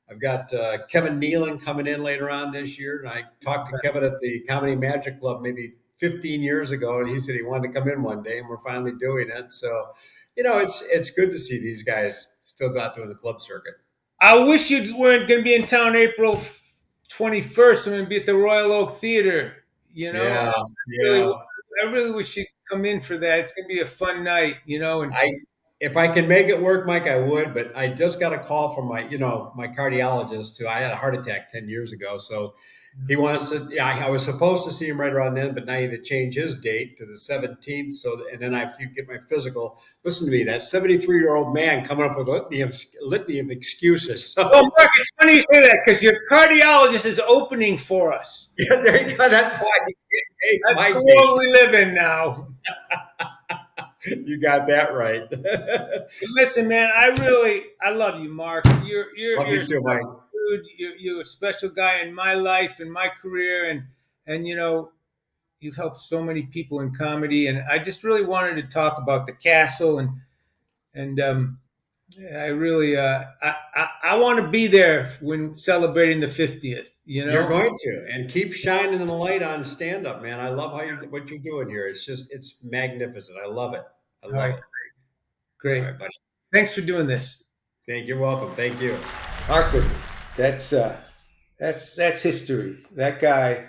Speaker 3: I've got Kevin Nealon coming in later on this year. And I talked to Kevin at the Comedy Magic Club maybe 15 years ago, and he said he wanted to come in one day, and we're finally doing it. So, it's good to see these guys still not doing the club circuit.
Speaker 1: I wish you weren't going to be in town April 21st. I'm going to be at the Royal Oak Theater. You know,
Speaker 3: Yeah,
Speaker 1: really,
Speaker 3: yeah.
Speaker 1: I really wish you'd come in for that. It's going to be a fun night. And
Speaker 3: I If I can make it work, Mike, I would. But I just got a call from my cardiologist who I had a heart attack 10 years ago. So he wants to. Yeah, I was supposed to see him right around then, but now he had to change his date to the 17th. And then I have to get my physical. Listen to me, that 73-year-old man coming up with a litany of excuses.
Speaker 1: well,
Speaker 3: So
Speaker 1: Mark, it's funny you say that because your cardiologist is opening for us.
Speaker 3: yeah, there you go. That's why he can't make
Speaker 1: That's
Speaker 3: my
Speaker 1: the
Speaker 3: date.
Speaker 1: world we live in now.
Speaker 3: You got that right.
Speaker 1: Listen, man, I love you, Mark.
Speaker 3: Love
Speaker 1: You're
Speaker 3: you
Speaker 1: a
Speaker 3: too, Mike.
Speaker 1: special dude. You're a special guy in my life and my career, and you've helped so many people in comedy. And I just really wanted to talk about the castle, and I really I want to be there when celebrating the 50th.
Speaker 3: You're going to, and keep shining the light on stand up, man. I love what you're doing here. It's magnificent. I love it. I
Speaker 1: All
Speaker 3: love
Speaker 1: right,
Speaker 3: it. All
Speaker 1: great.
Speaker 3: right, buddy.
Speaker 1: Thanks for doing this,
Speaker 3: You're welcome. Thank you.
Speaker 1: Mark Ridley. That's history. That guy.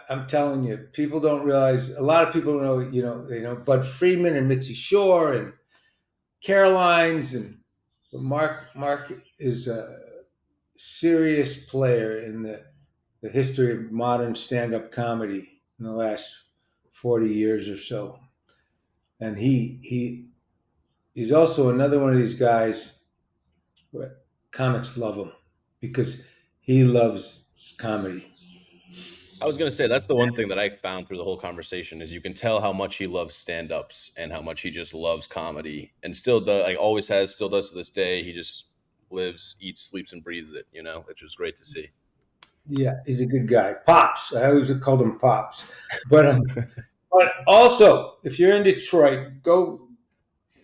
Speaker 1: I'm telling you, people don't realize. A lot of people know. They know Bud Friedman and Mitzi Shore and Caroline's, and Mark is a serious player in the history of modern stand-up comedy in the last 40 years or so. And he's also another one of these guys where comics love him because he loves comedy.
Speaker 2: I was gonna say that's the one thing that I found through the whole conversation is you can tell how much he loves stand-ups and how much he just loves comedy and still does, like always has, still does to this day. He just lives, eats, sleeps, and breathes it. Which is great to see.
Speaker 1: Yeah, he's a good guy. Pops. I always called him Pops. But also, if you're in Detroit, go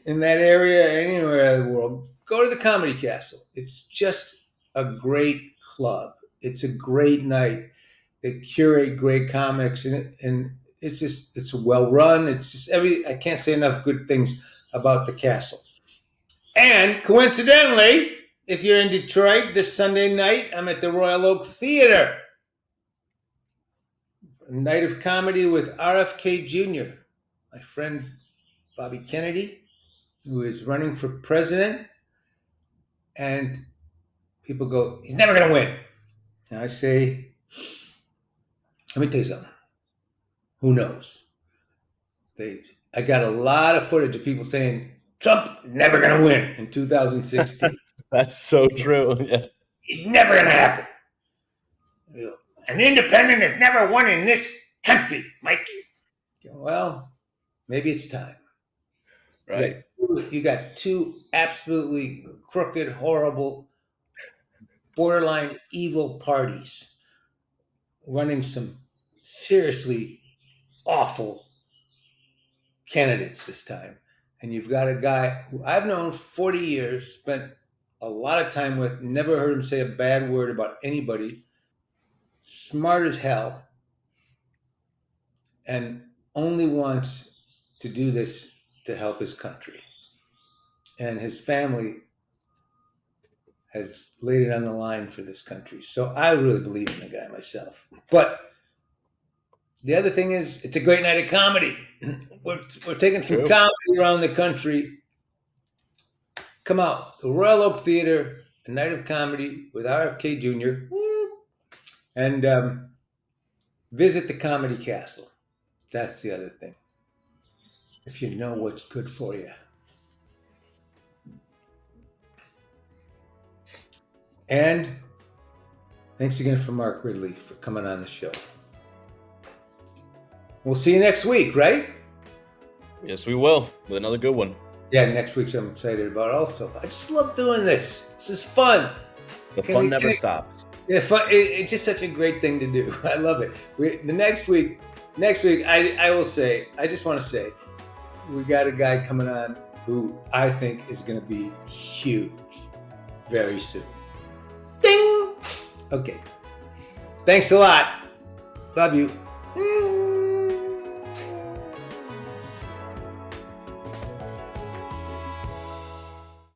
Speaker 1: in that area, anywhere in the world, go to the Comedy Castle. It's just a great club. It's a great night. They curate great comics, and it's well run. It's just I can't say enough good things about the castle. And coincidentally, if you're in Detroit this Sunday night, I'm at the Royal Oak Theater. A night of comedy with RFK Jr., my friend Bobby Kennedy, who is running for president. And people go, he's never going to win. And I say, let me tell you something. Who knows? I got a lot of footage of people saying, Trump never going to win in 2016.
Speaker 2: That's so true. Yeah.
Speaker 1: It's never going to happen. An independent has never won in this country, Mike. Well, maybe it's time.
Speaker 2: Right.
Speaker 1: You got two absolutely crooked, horrible, borderline evil parties running some seriously awful candidates this time. And you've got a guy who I've known 40 years, spent a lot of time with, never heard him say a bad word about anybody, smart as hell, and only wants to do this to help his country. And his family has laid it on the line for this country. So I really believe in the guy myself. But the other thing is, it's a great night of comedy. We're taking some comedy around the country. Come out. The Royal Oak Theater, a night of comedy with RFK Jr. And visit the Comedy Castle. That's the other thing. If you know what's good for you. And thanks again for Mark Ridley for coming on the show. We'll see you next week, right?
Speaker 2: Yes, we will, with another good one.
Speaker 1: Yeah, next week's I'm excited about also. I just love doing this. This is fun.
Speaker 2: The fun never stops.
Speaker 1: Yeah, it's just such a great thing to do. I love it. Next week, I will say, I just want to say, we got a guy coming on who I think is going to be huge very soon. Ding! Okay. Thanks a lot. Love you.